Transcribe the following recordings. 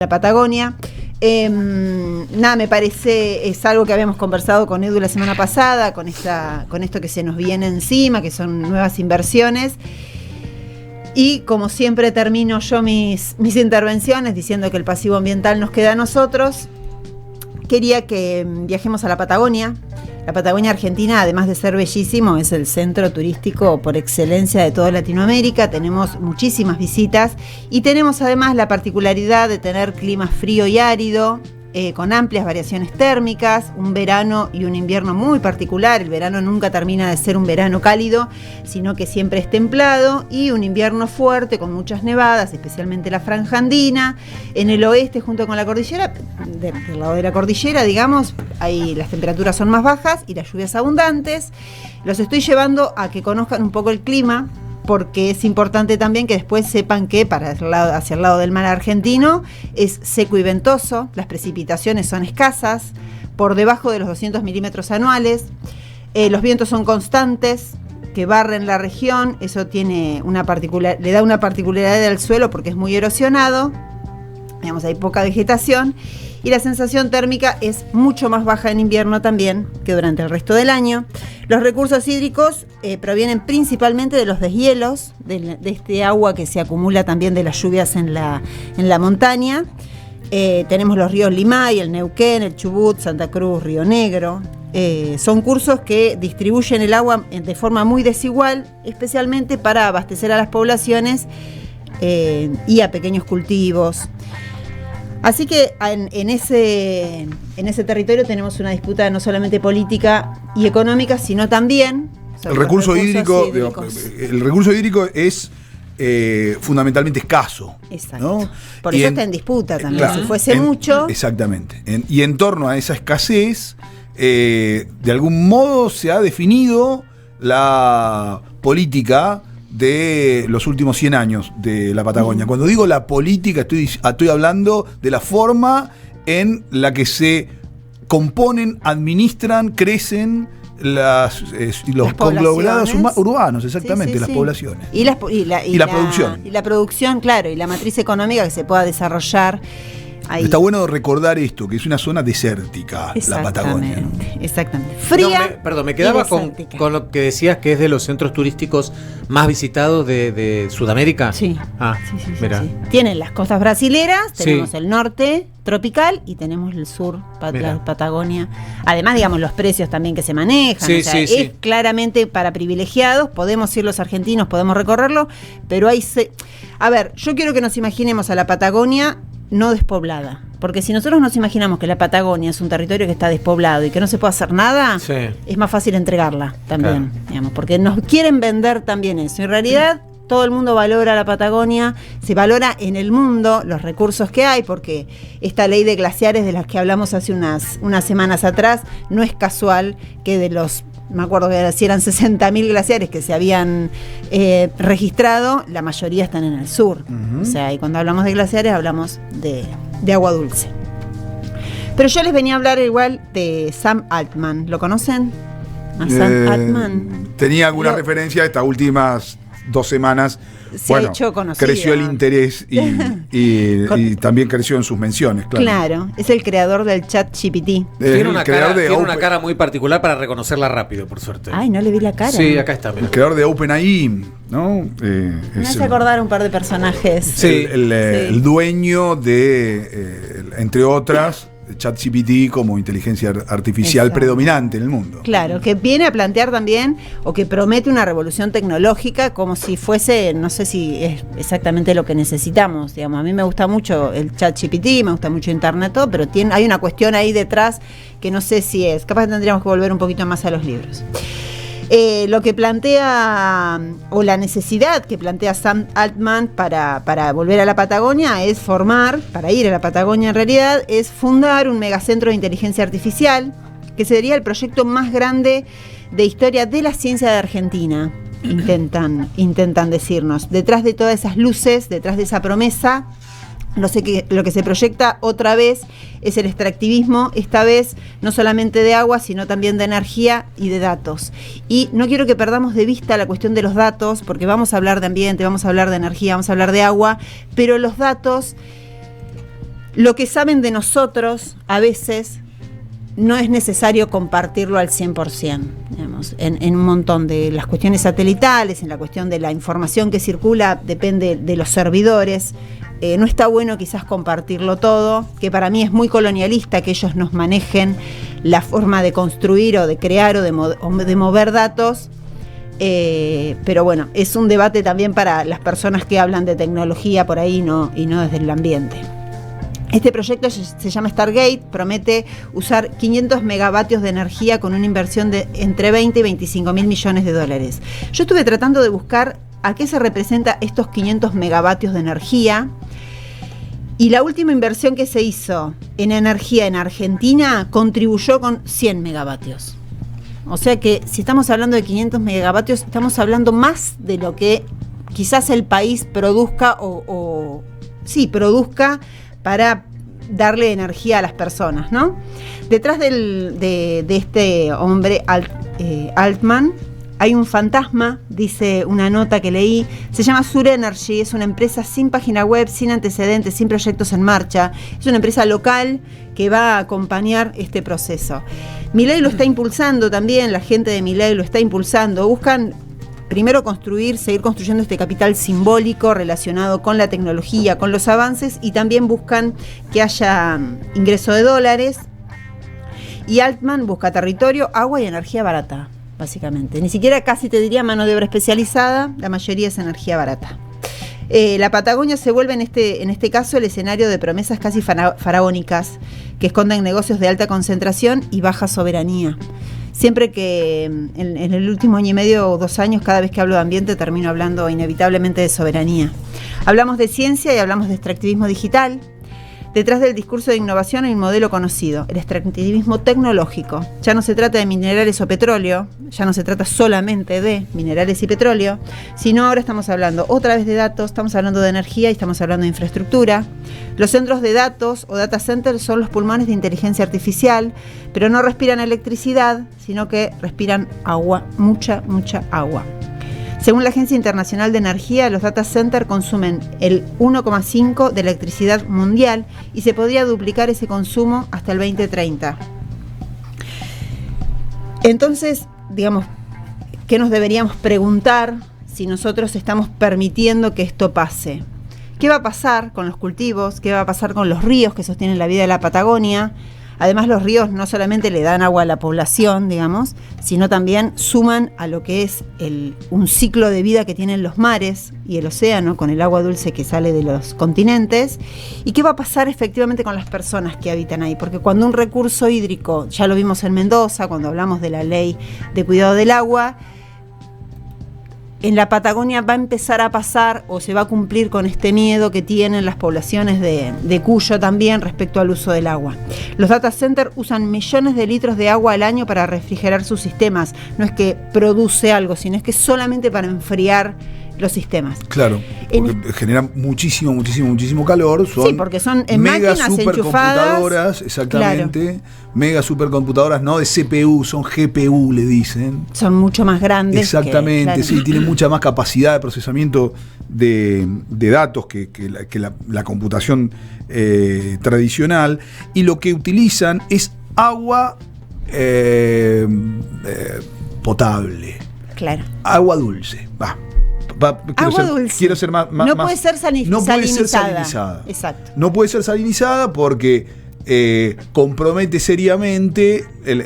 la Patagonia. Me parece, es algo que habíamos conversado con Edu la semana pasada, con esto que se nos viene encima, que son nuevas inversiones. Y como siempre termino yo mis intervenciones diciendo que el pasivo ambiental nos queda a nosotros. Quería que viajemos a la Patagonia. La Patagonia Argentina, además de ser bellísimo, es el centro turístico por excelencia de toda Latinoamérica. Tenemos muchísimas visitas y tenemos además la particularidad de tener clima frío y árido, con amplias variaciones térmicas, un verano y un invierno muy particular. El verano nunca termina de ser un verano cálido, sino que siempre es templado, y un invierno fuerte con muchas nevadas, especialmente la franja andina. En el oeste, junto con la cordillera, del lado de la cordillera, digamos, ahí las temperaturas son más bajas y las lluvias abundantes. Los estoy llevando a que conozcan un poco el clima, porque es importante también que después sepan que hacia el lado del mar argentino es seco y ventoso, las precipitaciones son escasas, por debajo de los 200 milímetros anuales, los vientos son constantes, que barren la región. Eso le da una particularidad al suelo porque es muy erosionado, digamos, hay poca vegetación, y la sensación térmica es mucho más baja en invierno también que durante el resto del año. Los recursos hídricos provienen principalmente de los deshielos, de este agua que se acumula también de las lluvias en la montaña. Tenemos los ríos Limay, el Neuquén, el Chubut, Santa Cruz, Río Negro. Son cursos que distribuyen el agua de forma muy desigual, especialmente para abastecer a las poblaciones y a pequeños cultivos. Así que en ese territorio tenemos una disputa no solamente política y económica, sino también el recurso hídrico. El recurso hídrico es fundamentalmente escaso. Exacto. ¿No? Por eso está en disputa también. Claro, si fuese mucho. Exactamente. Y en torno a esa escasez, de algún modo se ha definido la política de los últimos 100 años de la Patagonia. Cuando digo la política, estoy hablando de la forma en la que se componen, administran, crecen los conglomerados urbanos, exactamente, sí, las poblaciones. Y la producción. Y la producción, claro, y la matriz económica que se pueda desarrollar ahí. Está bueno recordar esto, que es una zona desértica, la Patagonia, ¿no? Exactamente. Fría. Me quedaba con lo que decías, que es de los centros turísticos más visitados de Sudamérica. Sí. Sí. Mira. Sí. Tienen las costas brasileras, tenemos el norte tropical y tenemos el sur, la Patagonia. Además, digamos, los precios también que se manejan. Es claramente para privilegiados. Podemos ir los argentinos, podemos recorrerlo, pero yo quiero que nos imaginemos a la Patagonia no despoblada, porque si nosotros nos imaginamos que la Patagonia es un territorio que está despoblado y que no se puede hacer nada, es más fácil entregarla también, digamos, porque nos quieren vender también eso. En realidad, todo el mundo valora la Patagonia, se valora en el mundo los recursos que hay, porque esta ley de glaciares de las que hablamos hace unas semanas atrás, no es casual que me acuerdo que si eran 60.000 glaciares que se habían registrado, la mayoría están en el sur. O sea, y cuando hablamos de glaciares hablamos de agua dulce. Pero yo les venía a hablar igual de Sam Altman. ¿Lo conocen? ¿A Sam Altman? Tenía alguna referencia a estas últimas 2 semanas. Ha hecho conocido. Creció el interés y también creció en sus menciones, Claro, es el creador del ChatGPT. Tiene una cara muy particular para reconocerla rápido, por suerte. Ay, no le vi la cara. Sí, acá está. Mira. El creador de OpenAI, ¿no? Me hace acordar un par de personajes. Sí. El dueño de, entre otras, ChatGPT como inteligencia artificial predominante en el mundo. Claro, que viene a plantear también, o que promete una revolución tecnológica como si fuese, no sé si es exactamente lo que necesitamos, digamos. A mí me gusta mucho el ChatGPT, me gusta mucho Internet, todo, pero hay una cuestión ahí detrás que no sé si es. Capaz tendríamos que volver un poquito más a los libros. Lo que plantea, o la necesidad que plantea Sam Altman para volver a la Patagonia para ir a la Patagonia en realidad, es fundar un megacentro de inteligencia artificial, que sería el proyecto más grande de historia de la ciencia de Argentina, intentan decirnos. Detrás de todas esas luces, detrás de esa promesa, lo que se proyecta otra vez es el extractivismo, esta vez no solamente de agua, sino también de energía y de datos. Y no quiero que perdamos de vista la cuestión de los datos, porque vamos a hablar de ambiente, vamos a hablar de energía, vamos a hablar de agua, pero los datos lo que saben de nosotros a veces no es necesario compartirlo al 100%, digamos, en un montón de las cuestiones satelitales, en la cuestión de la información que circula, depende de los servidores. No está bueno quizás compartirlo todo, que para mí es muy colonialista que ellos nos manejen la forma de construir o de crear o de mover datos. Pero bueno, es un debate también para las personas que hablan de tecnología por ahí y no desde el ambiente. Este proyecto se llama Stargate, promete usar 500 megavatios de energía con una inversión de entre 20 y 25 mil millones de dólares. Yo estuve tratando de buscar a qué se representa estos 500 megavatios de energía, y la última inversión que se hizo en energía en Argentina contribuyó con 100 megavatios. O sea que si estamos hablando de 500 megavatios, estamos hablando más de lo que quizás el país produzca produzca para darle energía a las personas, ¿no? Detrás de este hombre Altman hay un fantasma, dice una nota que leí, se llama Sur Energy, es una empresa sin página web, sin antecedentes, sin proyectos en marcha, es una empresa local que va a acompañar este proceso. Milei lo está impulsando también, la gente de Milei lo está impulsando, buscan primero seguir construyendo este capital simbólico relacionado con la tecnología, con los avances, y también buscan que haya ingreso de dólares. Y Altman busca territorio, agua y energía barata, básicamente. Ni siquiera casi te diría mano de obra especializada, la mayoría es energía barata. La Patagonia se vuelve en este caso el escenario de promesas casi faraónicas que esconden negocios de alta concentración y baja soberanía. Siempre que en el último año y medio o 2 años, cada vez que hablo de ambiente, termino hablando inevitablemente de soberanía. Hablamos de ciencia y hablamos de extractivismo digital. Detrás del discurso de innovación hay un modelo conocido, el extractivismo tecnológico. Ya no se trata de minerales o petróleo, ya no se trata solamente de minerales y petróleo, sino ahora estamos hablando otra vez de datos, estamos hablando de energía y estamos hablando de infraestructura. Los centros de datos o data centers son los pulmones de inteligencia artificial, pero no respiran electricidad, sino que respiran agua, mucha agua. Según la Agencia Internacional de Energía, los data centers consumen el 1,5% de electricidad mundial y se podría duplicar ese consumo hasta el 2030. Entonces, digamos, ¿qué nos deberíamos preguntar si nosotros estamos permitiendo que esto pase? ¿Qué va a pasar con los cultivos? ¿Qué va a pasar con los ríos que sostienen la vida de la Patagonia? Además, los ríos no solamente le dan agua a la población, digamos, sino también suman a lo que es un ciclo de vida que tienen los mares y el océano, con el agua dulce que sale de los continentes. ¿Y qué va a pasar efectivamente con las personas que habitan ahí? Porque cuando un recurso hídrico, ya lo vimos en Mendoza, cuando hablamos de la ley de cuidado del agua, en la Patagonia va a empezar a pasar o se va a cumplir con este miedo que tienen las poblaciones de Cuyo también respecto al uso del agua. Los data centers usan millones de litros de agua al año para refrigerar sus sistemas. No es que produce algo, sino es que solamente para enfriar los sistemas. Claro, porque generan muchísimo calor. Son porque son en mega máquinas supercomputadoras, exactamente. Claro. Mega supercomputadoras, no de CPU, son GPU, le dicen. Son mucho más grandes. Exactamente, sí, tienen mucha más capacidad de procesamiento de datos que la computación tradicional. Y lo que utilizan es agua potable. Claro. Agua dulce, quiero ser más. No puede ser salinizada. No puede ser salinizada. Exacto. No puede ser salinizada porque compromete seriamente el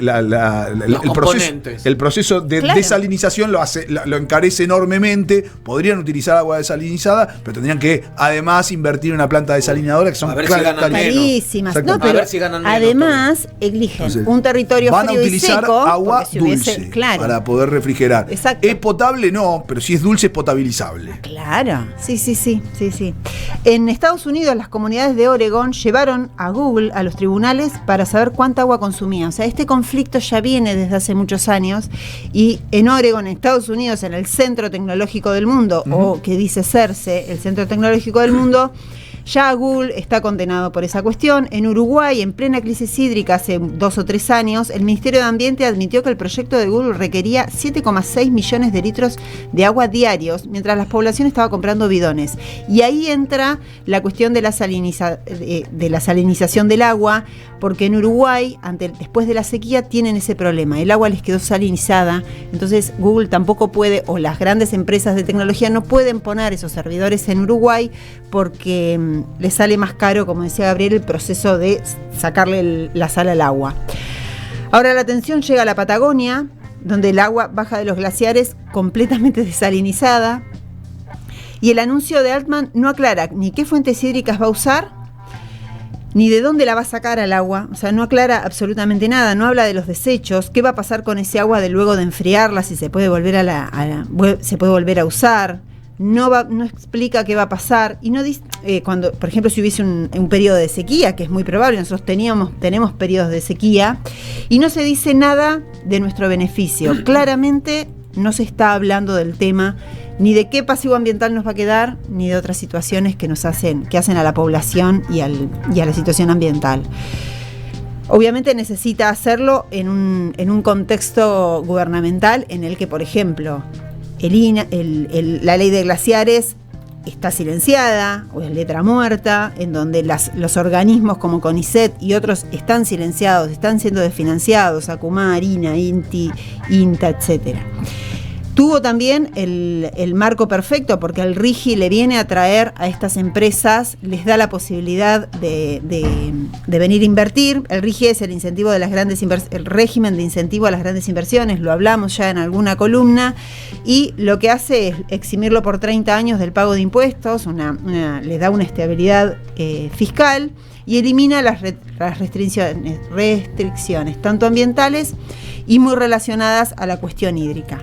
proceso de desalinización, lo encarece enormemente. Podrían utilizar agua desalinizada, pero tendrían que además invertir en una planta desalinadora que son carísimas. No, pero a ver si ganan menos, además eligen un territorio van frío a utilizar y seco, agua dulce para poder refrigerar. Exacto. Es potable, no, pero si es dulce es potabilizable. Claro, sí. En Estados Unidos, las comunidades de Oregón llevaron a Google a los tribunales para saber cuánta agua consumía. O sea, este conflicto ya viene desde hace muchos años, y en Oregón, en Estados Unidos, en el centro tecnológico del mundo, o que dice serse el centro tecnológico del mundo, Ya Google está condenado por esa cuestión. En Uruguay, en plena crisis hídrica hace 2 o 3 años, el Ministerio de Ambiente admitió que el proyecto de Google requería 7,6 millones de litros de agua diarios, mientras la población estaba comprando bidones. Y ahí entra la cuestión de la salinización del agua, porque en Uruguay, después de la sequía, tienen ese problema. El agua les quedó salinizada, entonces Google tampoco puede, o las grandes empresas de tecnología no pueden poner esos servidores en Uruguay porque les sale más caro, como decía Gabriel, el proceso de sacarle la sal al agua. Ahora la atención llega a la Patagonia, donde el agua baja de los glaciares completamente desalinizada, y el anuncio de Altman no aclara ni qué fuentes hídricas va a usar, ni de dónde la va a sacar al agua. O sea, no aclara absolutamente nada, no habla de los desechos, qué va a pasar con ese agua luego de enfriarla, si se puede volver se puede volver a usar. No explica qué va a pasar, y no dice, cuando, por ejemplo, si hubiese un periodo de sequía, que es muy probable, nosotros tenemos periodos de sequía, y no se dice nada de nuestro beneficio. Claramente no se está hablando del tema, ni de qué pasivo ambiental nos va a quedar, ni de otras situaciones que hacen a la población y a la situación ambiental. Obviamente necesita hacerlo en un contexto gubernamental en el que, por ejemplo, la ley de glaciares está silenciada, o es letra muerta, en donde los organismos como CONICET y otros están silenciados, están siendo desfinanciados, Acumar, INA, INTI, INTA, etc. Tuvo también el marco perfecto, porque al RIGI le viene a traer a estas empresas, les da la posibilidad de venir a invertir. El RIGI es el incentivo de las grandes el régimen de incentivo a las grandes inversiones, lo hablamos ya en alguna columna, y lo que hace es eximirlo por 30 años del pago de impuestos, le da una estabilidad fiscal, y elimina las restricciones tanto ambientales y muy relacionadas a la cuestión hídrica.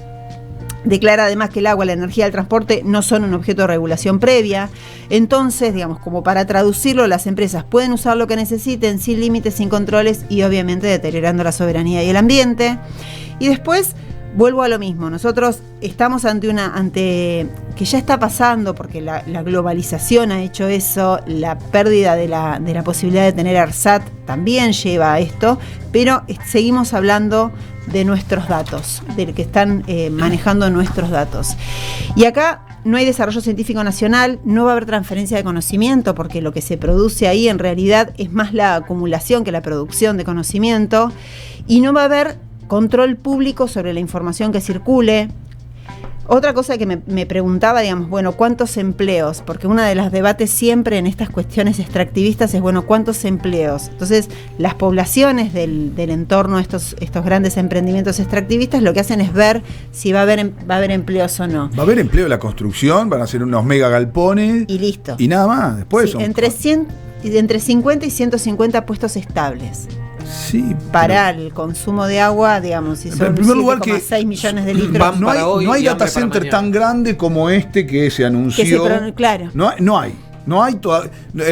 Declara además que el agua, la energía y el transporte no son un objeto de regulación previa. Entonces, digamos, como para traducirlo, las empresas pueden usar lo que necesiten sin límites, sin controles y obviamente deteriorando la soberanía y el ambiente. Y después vuelvo a lo mismo. Nosotros estamos ante que ya está pasando, porque la globalización ha hecho eso, la pérdida de la posibilidad de tener ARSAT también lleva a esto, pero seguimos hablando de nuestros datos, del que están manejando nuestros datos. Y acá no hay desarrollo científico nacional, no va a haber transferencia de conocimiento, porque lo que se produce ahí en realidad es más la acumulación que la producción de conocimiento, y no va a haber control público sobre la información que circule. Otra cosa que me preguntaba, digamos, bueno, ¿cuántos empleos? Porque uno de los debates siempre en estas cuestiones extractivistas es, bueno, ¿cuántos empleos? Entonces, las poblaciones del entorno, estos grandes emprendimientos extractivistas, lo que hacen es ver si va a haber empleos o no. Va a haber empleo en la construcción, van a ser unos mega galpones. Y listo. Y nada más, después sí, entre 50 y 150 puestos estables. Sí, para el consumo de agua, digamos, si son 7,6 millones de litros. No hay data center tan grande como este que se anunció. Claro. No hay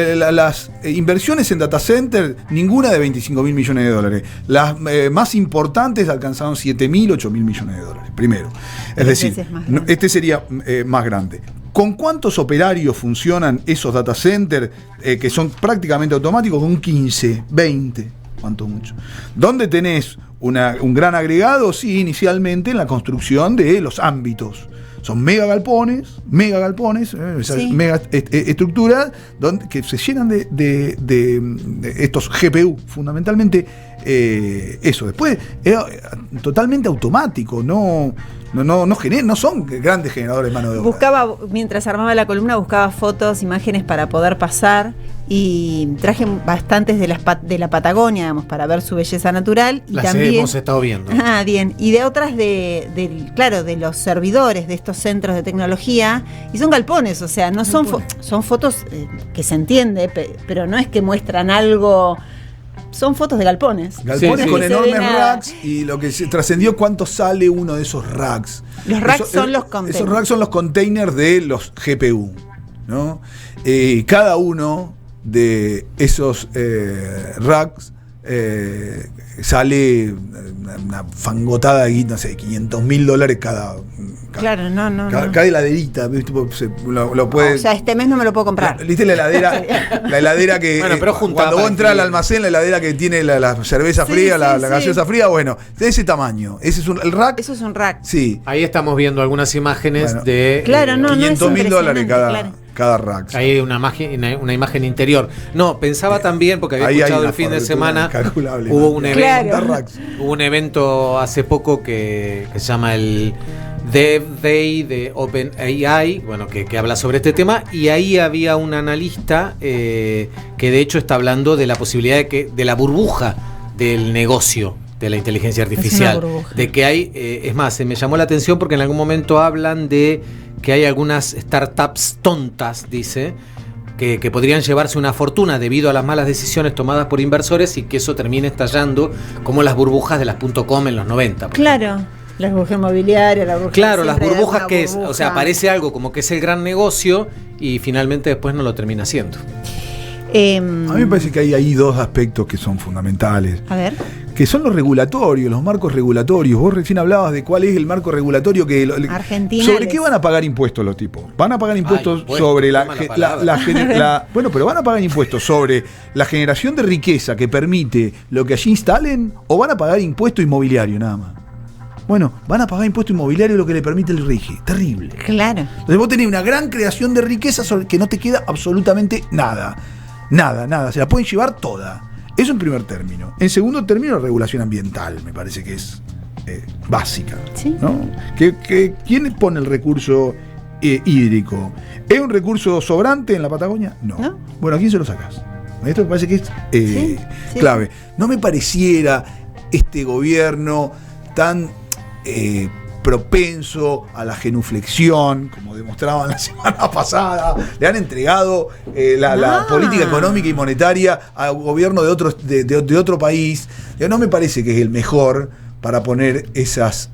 las inversiones en data center, ninguna de 25 mil millones de dólares. Las más importantes alcanzaron 7 mil, 8 mil millones de dólares, primero. Es decir, este sería más grande. ¿Con cuántos operarios funcionan esos data centers que son prácticamente automáticos? Con 15, 20. ¿Cuánto mucho? ¿Dónde tenés un gran agregado? Sí, inicialmente en la construcción de los ámbitos. Son mega galpones, sí. Mega estructuras que se llenan de estos GPU, fundamentalmente eso. Después es totalmente automático, no son grandes generadores de mano de obra. Mientras armaba la columna, buscaba fotos, imágenes para poder pasar, y traje bastantes de la Patagonia, digamos, para ver su belleza natural. Y las también hemos estado viendo. Ah, bien. Y de otras de los servidores de estos centros de tecnología, y son galpones, o sea, no son fotos que se entiende, pero no es que muestran algo. Son fotos de galpones. Galpones con enormes racks, y lo que se trascendió, ¿cuánto sale uno de esos racks? Los racks son los containers. Esos racks son los containers de los GPU, ¿no? Cada uno de esos racks sale una fangotada de, no sé, $500.000 cada. Claro, no. Cada heladerita, tipo, lo puede. O sea, este mes no me lo puedo comprar. ¿Viste la heladera? La heladera que. Bueno, pero cuando vos entras al almacén, la heladera que tiene la cerveza fría, la gaseosa fría, bueno, de ese tamaño. Ese es el rack. Eso es un rack. Sí. Ahí estamos viendo algunas imágenes de. Claro, $500.000 cada rack. Hay una imagen interior. No, pensaba también, porque había escuchado el fin de semana. Hubo un evento hace poco que se llama el Dev Day de OpenAI, bueno, que habla sobre este tema, y ahí había un analista que de hecho está hablando de la posibilidad de la burbuja del negocio de la inteligencia artificial, de que hay, es más, me llamó la atención porque en algún momento hablan de que hay algunas startups tontas, dice, que podrían llevarse una fortuna debido a las malas decisiones tomadas por inversores y que eso termine estallando como las burbujas de las .com en los 90. Claro. Las burbujas inmobiliarias, la burbuja. Claro, las burbujas que es, o sea, parece algo como que es el gran negocio y finalmente después no lo termina siendo. A mí me parece que hay ahí dos aspectos que son fundamentales. A ver. Que son los regulatorios, los marcos regulatorios. Vos recién hablabas de cuál es el marco regulatorio que Argentina. ¿Sobre qué van a pagar impuestos los tipos? Van a pagar impuestos sobre bueno, pero van a pagar impuestos sobre la generación de riqueza que permite lo que allí instalen, o van a pagar impuesto inmobiliario nada más. Bueno, van a pagar impuesto inmobiliario lo que le permite el RIGI. Terrible. Claro. Entonces vos tenés una gran creación de riqueza sobre que no te queda absolutamente nada. Nada. Se la pueden llevar toda. Eso en primer término. En segundo término, la regulación ambiental me parece que es básica. Sí. ¿No? ¿Quién pone el recurso hídrico? ¿Es un recurso sobrante en la Patagonia? No. Bueno, ¿a quién se lo sacas? Esto me parece que es clave. No me pareciera este gobierno tan propenso a la genuflexión, como demostraban la semana pasada. Le han entregado la política económica y monetaria al gobierno de otro país. No me parece que es el mejor para poner esas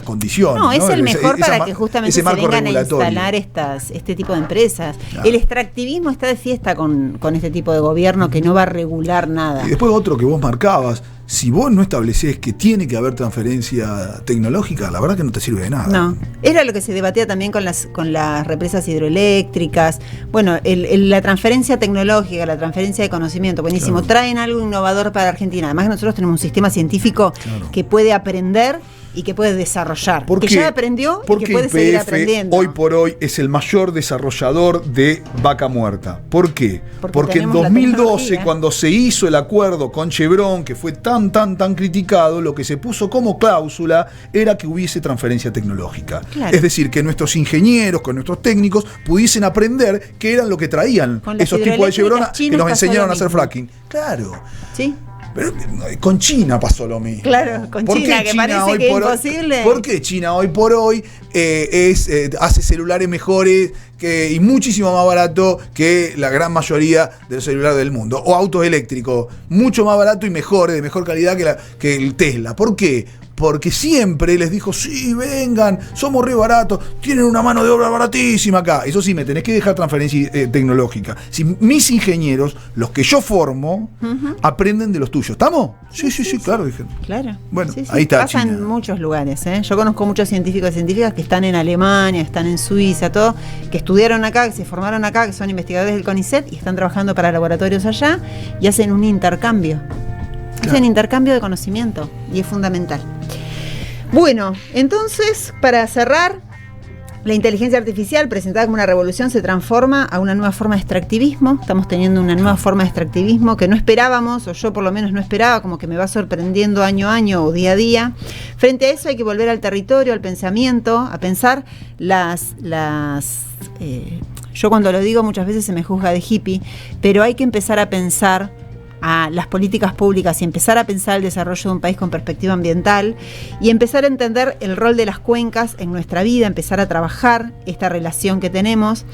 condiciones. No, es el mejor para que justamente se vengan a instalar este tipo de empresas. Claro. El extractivismo está de fiesta con este tipo de gobierno que no va a regular nada. Y después otro que vos marcabas, si vos no establecés que tiene que haber transferencia tecnológica, la verdad que no te sirve de nada. No, era lo que se debatía también con las represas hidroeléctricas. Bueno, la transferencia tecnológica, la transferencia de conocimiento, buenísimo. Claro. Traen algo innovador para Argentina. Además, nosotros tenemos un sistema científico que puede aprender y que puede desarrollar. Que ya aprendió y que puede seguir aprendiendo. Hoy por hoy es el mayor desarrollador de vaca muerta. ¿Por qué? Porque en 2012, cuando se hizo el acuerdo con Chevron, que fue tan criticado, lo que se puso como cláusula era que hubiese transferencia tecnológica. Claro. Es decir, que nuestros ingenieros, con nuestros técnicos, pudiesen aprender qué eran lo que traían esos tipos de Chevron que nos enseñaron a hacer fracking. Claro. Sí. Pero con China pasó lo mismo. Claro, con China, que parece que es imposible. ¿Por qué China hoy por hoy hace celulares mejores y muchísimo más barato que la gran mayoría de los celulares del mundo? O autos eléctricos, mucho más barato y mejores, de mejor calidad que el Tesla. ¿Por qué? Porque siempre les dijo, sí, vengan, somos re baratos, tienen una mano de obra baratísima acá. Eso sí, me tenés que dejar transferencia tecnológica. Si mis ingenieros, los que yo formo, aprenden de los tuyos. ¿Estamos? Sí, claro. Dije. Claro. Bueno, ahí está. Pasa China. En muchos lugares. Yo conozco muchos científicos y científicas que están en Alemania, están en Suiza, todo, que estudiaron acá, que se formaron acá, que son investigadores del CONICET y están trabajando para laboratorios allá y hacen un intercambio. Hacen intercambio de conocimiento y es fundamental. Bueno, entonces, para cerrar, la inteligencia artificial, presentada como una revolución, se transforma a una nueva forma de extractivismo. Estamos teniendo una nueva forma de extractivismo que no esperábamos, o yo por lo menos no esperaba, como que me va sorprendiendo año a año o día a día. Frente a eso hay que volver al territorio, al pensamiento, a pensar yo cuando lo digo muchas veces se me juzga de hippie, pero hay que empezar a pensar a las políticas públicas y empezar a pensar el desarrollo de un país con perspectiva ambiental y empezar a entender el rol de las cuencas en nuestra vida, empezar a trabajar esta relación que tenemos.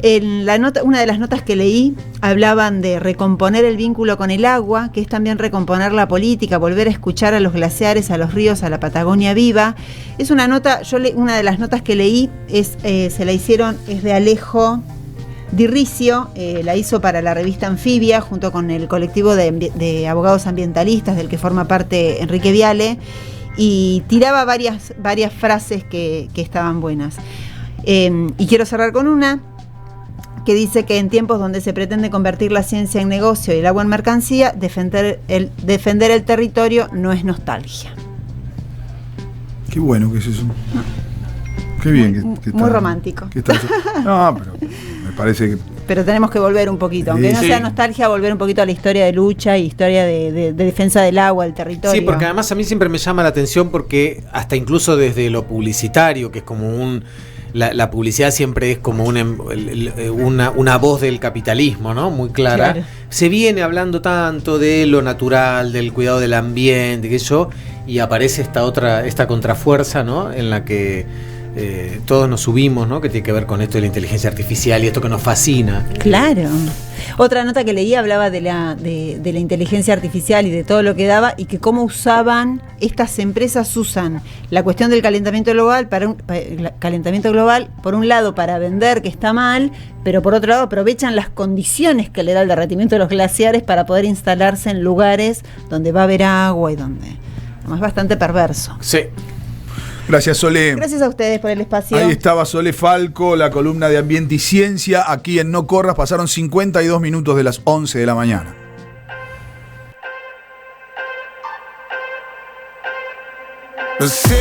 Una de las notas que leí hablaban de recomponer el vínculo con el agua, que es también recomponer la política, volver a escuchar a los glaciares, a los ríos, a la Patagonia viva. Es una nota, una de las notas que leí es de Alejo. Dirricio la hizo para la revista Anfibia, junto con el colectivo de abogados ambientalistas del que forma parte Enrique Viale, y tiraba varias frases que estaban buenas. Y quiero cerrar con una que dice que en tiempos donde se pretende convertir la ciencia en negocio y el agua en mercancía, defender el territorio no es nostalgia. Qué bueno que es eso. Qué bien. Que muy romántico. No, pero me parece que... Pero tenemos que volver un poquito, aunque no sea nostalgia, volver un poquito a la historia de lucha y historia de defensa del agua, del territorio. Sí, porque además a mí siempre me llama la atención porque hasta incluso desde lo publicitario, que es como la publicidad siempre es como una voz del capitalismo, ¿no? Muy clara. Claro. Se viene hablando tanto de lo natural, del cuidado del ambiente, y aparece esta contrafuerza, ¿no? En la que todos nos subimos, ¿no? Que tiene que ver con esto de la inteligencia artificial y esto que nos fascina. Claro. Otra nota que leí hablaba de la inteligencia artificial y de todo lo que daba, y que cómo estas empresas usan la cuestión del calentamiento global por un lado para vender que está mal, pero por otro lado aprovechan las condiciones que le da el derretimiento de los glaciares para poder instalarse en lugares donde va a haber agua y donde... Es bastante perverso. Sí. Gracias, Sole. Gracias a ustedes por el espacio. Ahí estaba Sole Falco, la columna de Ambiente y Ciencia. Aquí en No Corras pasaron 52 minutos de las 11 de la mañana. Sí.